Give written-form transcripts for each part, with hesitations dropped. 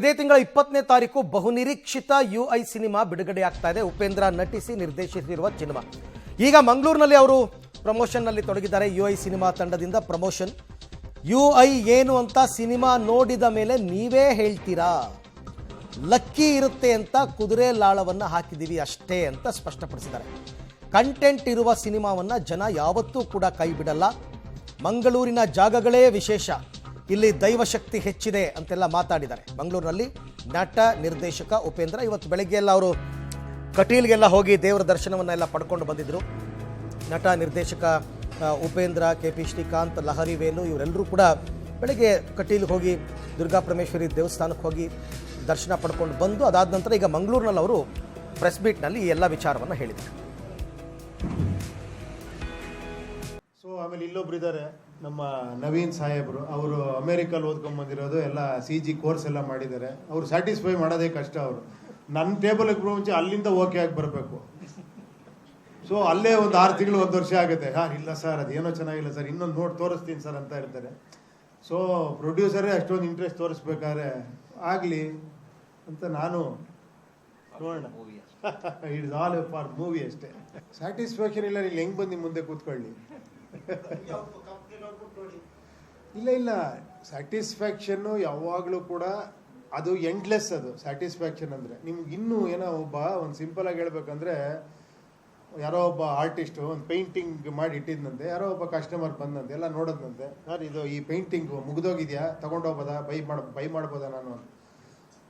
ಇದೇ ತಿಂಗಳ 20ನೇ ತಾರೀಕು ಬಹುನಿರೀಕ್ಷಿತ ಯುಐ ಸಿನಿಮಾ ಬಿಡುಗಡೆಯಾಗ್ತಾ ಇದೆ. ಉಪೇಂದ್ರ ನಟಿಸಿ ನಿರ್ದೇಶಿಸಿರುವ ಸಿನಿಮಾ ಈಗ ಮಂಗಳೂರಿನಲ್ಲಿ ಅವರು ಪ್ರಮೋಷನ್ನಲ್ಲಿ ತೊಡಗಿದ್ದಾರೆ. ಯುಐ ಸಿನಿಮಾ ತಂಡದಿಂದ ಪ್ರಮೋಷನ್. ಯುಐ ಏನು ಅಂತ ಸಿನಿಮಾ ನೋಡಿದ ಮೇಲೆ ನೀವೇ ಹೇಳ್ತೀರಾ. ಲಕ್ಕಿ ಇರುತ್ತೆ ಅಂತ ಕುದುರೆ ಲಾಳವನ್ನು ಹಾಕಿದ್ದೀವಿ ಅಷ್ಟೇ ಅಂತ ಸ್ಪಷ್ಟಪಡಿಸಿದ್ದಾರೆ. ಕಂಟೆಂಟ್ ಇರುವ ಸಿನಿಮಾವನ್ನು ಜನ ಯಾವತ್ತೂ ಕೂಡ ಕೈ ಬಿಡಲ್ಲ. ಮಂಗಳೂರಿನ ಜಾಗಗಳೇ ವಿಶೇಷ, ಇಲ್ಲಿ ದೈವಶಕ್ತಿ ಹೆಚ್ಚಿದೆ ಅಂತೆಲ್ಲ ಮಾತಾಡಿದ್ದಾರೆ. ಮಂಗಳೂರಿನಲ್ಲಿ ನಟ ನಿರ್ದೇಶಕ ಉಪೇಂದ್ರ ಇವತ್ತು ಬೆಳಗ್ಗೆ ಎಲ್ಲ ಅವರು ಕಟೀಲ್ಗೆಲ್ಲ ಹೋಗಿ ದೇವರ ದರ್ಶನವನ್ನೆಲ್ಲ ಪಡ್ಕೊಂಡು ಬಂದಿದ್ದರು. ನಟ ನಿರ್ದೇಶಕ ಉಪೇಂದ್ರ, KP ಶ್ರೀಕಾಂತ್, ಲಹರಿ ವೇಲು ಇವರೆಲ್ಲರೂ ಕೂಡ ಬೆಳಗ್ಗೆ ಕಟೀಲ್ಗೆ ಹೋಗಿ ದುರ್ಗಾ ಪರಮೇಶ್ವರಿ ದೇವಸ್ಥಾನಕ್ಕೆ ಹೋಗಿ ದರ್ಶನ ಪಡ್ಕೊಂಡು ಬಂದು ಅದಾದ ನಂತರ ಈಗ ಮಂಗಳೂರಿನಲ್ಲಿ ಅವರು ಪ್ರೆಸ್ ಮೀಟ್ನಲ್ಲಿ ಈ ಎಲ್ಲ ವಿಚಾರವನ್ನು ಹೇಳಿದ್ದಾರೆ. ಸೊ ಆಮೇಲೆ ಇಲ್ಲೊಬ್ರು ಇದ್ದಾರೆ ನಮ್ಮ ನವೀನ್ ಸಾಹೇಬರು. ಅವರು ಅಮೇರಿಕಲ್ಲಿ ಓದ್ಕೊಂಡ್ಬಂದಿರೋದು, ಎಲ್ಲ CG ಕೋರ್ಸ್ ಎಲ್ಲ ಮಾಡಿದ್ದಾರೆ. ಅವರು ಸ್ಯಾಟಿಸ್ಫೈ ಮಾಡೋದೇ ಕಷ್ಟ. ಅವರು ನನ್ನ ಟೇಬಲ್ಗೆ ಮುಂಚೆ ಅಲ್ಲಿಂದ ಓಕೆ ಆಗಿ ಬರಬೇಕು. ಸೊ ಅಲ್ಲೇ ಒಂದು 6 ತಿಂಗಳು 1 ವರ್ಷ ಆಗುತ್ತೆ. ಇಲ್ಲ ಸರ್ ಅದೇನೋ ಚೆನ್ನಾಗಿಲ್ಲ ಸರ್, ಇನ್ನೊಂದು ನೋಡಿ ತೋರಿಸ್ತೀನಿ ಸರ್ ಅಂತ ಇರ್ತಾರೆ. ಸೊ ಪ್ರೊಡ್ಯೂಸರೇ ಅಷ್ಟೊಂದು ಇಂಟ್ರೆಸ್ಟ್ ತೋರಿಸ್ಬೇಕಾದ್ರೆ ಆಗಲಿ ಅಂತ ನಾನು ನೋಡೋಣ. ಇಟ್ಸ್ ಆಲ್ ಫಾರ್ ಮೂವಿ ಅಷ್ಟೇ. ಸ್ಯಾಟಿಸ್ಫ್ಯಾಕ್ಷನ್ ಇಲ್ಲ, ಇಲ್ಲಿ ಹೆಂಗೆ ಬಂದು ನಿಮ್ಮ ಮುಂದೆ ಕೂತ್ಕೊಳ್ಳಿ. ಇಲ್ಲ ಸ್ಯಾಟಿಸ್ಫ್ಯಾಕ್ಷನ್ನು ಯಾವಾಗಲೂ ಕೂಡ ಅದು ಎಂಡ್ಲೆಸ್. ಅದು ಸ್ಯಾಟಿಸ್ಫ್ಯಾಕ್ಷನ್ ಅಂದರೆ ನಿಮ್ಗೆ ಇನ್ನೂ ಏನೋ ಒಂದು ಸಿಂಪಲ್ ಆಗಿ ಹೇಳ್ಬೇಕಂದ್ರೆ, ಯಾರೋ ಒಬ್ಬ ಆರ್ಟಿಸ್ಟು ಒಂದು ಪೇಂಟಿಂಗ್ ಮಾಡಿ ಇಟ್ಟಿದ್ದಂತೆ. ಯಾರೋ ಒಬ್ಬ ಕಸ್ಟಮರ್ ಬಂದಂತೆ, ಎಲ್ಲ ನೋಡೋದಂತೆ, ಸರ್ ಇದು ಈ ಪೇಂಟಿಂಗು ಮುಗಿದೋಗಿದೆಯಾ, ತಗೊಂಡೋಗ್ಬೋದಾ, ಬೈ ಮಾಡ್ಬೋದಾ ನಾನು ಅಂತ.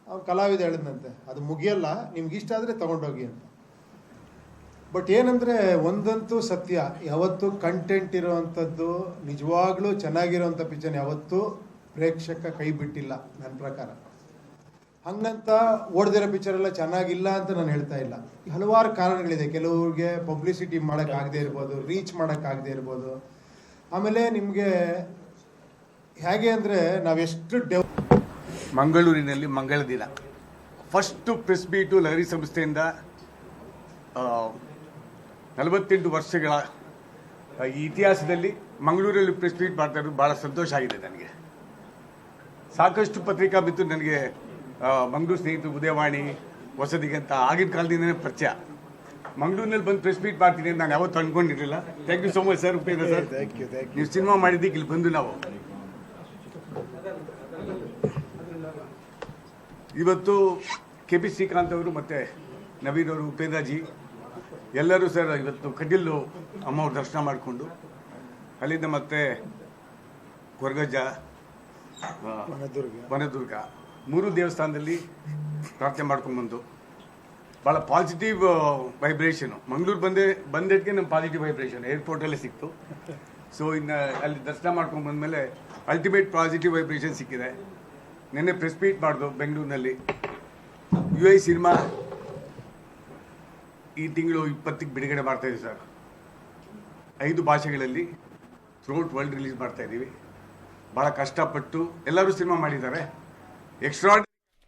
ಅವ್ನು ಕಲಾವಿದ ಹೇಳಿದಂತೆ, ಅದು ಮುಗಿಯಲ್ಲ, ನಿಮ್ಗೆ ಇಷ್ಟ ಆದರೆ ತಗೊಂಡೋಗಿ ಅಂತ. ಬಟ್ ಏನಂದರೆ ಒಂದಂತೂ ಸತ್ಯ, ಯಾವತ್ತೂ ಕಂಟೆಂಟ್ ಇರೋವಂಥದ್ದು ನಿಜವಾಗ್ಲೂ ಚೆನ್ನಾಗಿರೋವಂಥ ಪಿಕ್ಚರ್ ಯಾವತ್ತೂ ಪ್ರೇಕ್ಷಕ ಕೈ ಬಿಟ್ಟಿಲ್ಲ ನನ್ನ ಪ್ರಕಾರ. ಹಂಗಂತ ಓಡ್ದಿರೋ ಪಿಕ್ಚರ್ ಎಲ್ಲ ಚೆನ್ನಾಗಿಲ್ಲ ಅಂತ ನಾನು ಹೇಳ್ತಾ ಇಲ್ಲ. ಹಲವಾರು ಕಾರಣಗಳಿದೆ. ಕೆಲವ್ರಿಗೆ ಪಬ್ಲಿಸಿಟಿ ಮಾಡೋಕ್ಕಾಗದೇ ಇರ್ಬೋದು, ರೀಚ್ ಮಾಡೋಕ್ಕಾಗದೇ ಇರ್ಬೋದು. ಆಮೇಲೆ ನಿಮಗೆ ಹೇಗೆ ಅಂದರೆ ನಾವೆಷ್ಟು ಮಂಗಳೂರಿನಲ್ಲಿ ಮಂಗಳ ದಿನ ಫಸ್ಟು ಪ್ರೆಸ್ ಮೀಟು ಲಹರಿ ಸಂಸ್ಥೆಯಿಂದ 48 ವರ್ಷಗಳ ಈ ಇತಿಹಾಸದಲ್ಲಿ ಮಂಗಳೂರಲ್ಲಿ ಪ್ರೆಸ್ ಮೀಟ್ ಮಾಡ್ತಾ ಇರೋದು ಭಾಳ ಸಂತೋಷ ಆಗಿದೆ ನನಗೆ. ಸಾಕಷ್ಟು ಪತ್ರಿಕಾ ಮಿತ್ರರು ನನಗೆ ಮಂಗಳೂರು ಸ್ನೇಹಿತರು, ಉದಯವಾಣಿ, ಹೊಸದಿಗಂತ ಆಗಿನ ಕಾಲದಿಂದನೇ ಪರಿಚಯ. ಮಂಗಳೂರಿನಲ್ಲಿ ಬಂದು ಪ್ರೆಸ್ ಮೀಟ್ ಮಾಡ್ತೀನಿ ಅಂತ ನಾನು ಯಾವತ್ತೂ ಅಂದ್ಕೊಂಡಿರಲಿಲ್ಲ. Thank you so much sir, Upendra sir. ನೀವು ಸಿನಿಮಾ ಮಾಡಿದ್ದಕ್ಕೆ ಇಲ್ಲಿ ಬಂದು ನಾವು ಇವತ್ತು KP ಶ್ರೀಕಾಂತ್ ಅವರು ಮತ್ತು ನವೀನ್ ಅವರು, ಉಪೇಂದ್ರಜಿ ಎಲ್ಲರೂ ಸರ್ ಇವತ್ತು ಕಟೀಲು ಅಮ್ಮವ್ರ ದರ್ಶನ ಮಾಡಿಕೊಂಡು ಅಲ್ಲಿಂದ ಮತ್ತೆ ಕೊರಗಜ್ಜ, ವನದುರ್ಗ 3 ದೇವಸ್ಥಾನದಲ್ಲಿ ಪ್ರಾರ್ಥನೆ ಮಾಡ್ಕೊಂಡ್ಬಂದು ಭಾಳ ಪಾಸಿಟಿವ್ ವೈಬ್ರೇಷನು. ಮಂಗಳೂರು ಬಂದಿದ್ದಕ್ಕೆ ನಮ್ಮ ಪಾಸಿಟಿವ್ ವೈಬ್ರೇಷನ್ ಏರ್ಪೋರ್ಟಲ್ಲೇ ಸಿಕ್ತು. ಸೊ ಇನ್ನು ಅಲ್ಲಿ ದರ್ಶನ ಮಾಡ್ಕೊಂಡು ಬಂದಮೇಲೆ ಅಲ್ಟಿಮೇಟ್ ಪಾಸಿಟಿವ್ ವೈಬ್ರೇಷನ್ ಸಿಕ್ಕಿದೆ. ನಿನ್ನೆ ಪ್ರೆಸ್ ಮೀಟ್ ಮಾಡಿದು ಬೆಂಗಳೂರಿನಲ್ಲಿ. ಯುಐ ಸಿನಿಮಾ ಈ ತಿಂಗಳು 20ಕ್ಕೆ ಬಿಡುಗಡೆ ಮಾಡ್ತಾಯಿದ್ದೀವಿ ಸರ್. 5 ಭಾಷೆಗಳಲ್ಲಿ ಥ್ರೂಔಟ್ ವರ್ಲ್ಡ್ ರಿಲೀಸ್ ಮಾಡ್ತಾಯಿದ್ದೀವಿ. ಭಾಳ ಕಷ್ಟಪಟ್ಟು ಎಲ್ಲರೂ ಸಿನಿಮಾ ಮಾಡಿದ್ದಾರೆ. ಎಕ್ಸ್ಟ್ರಾ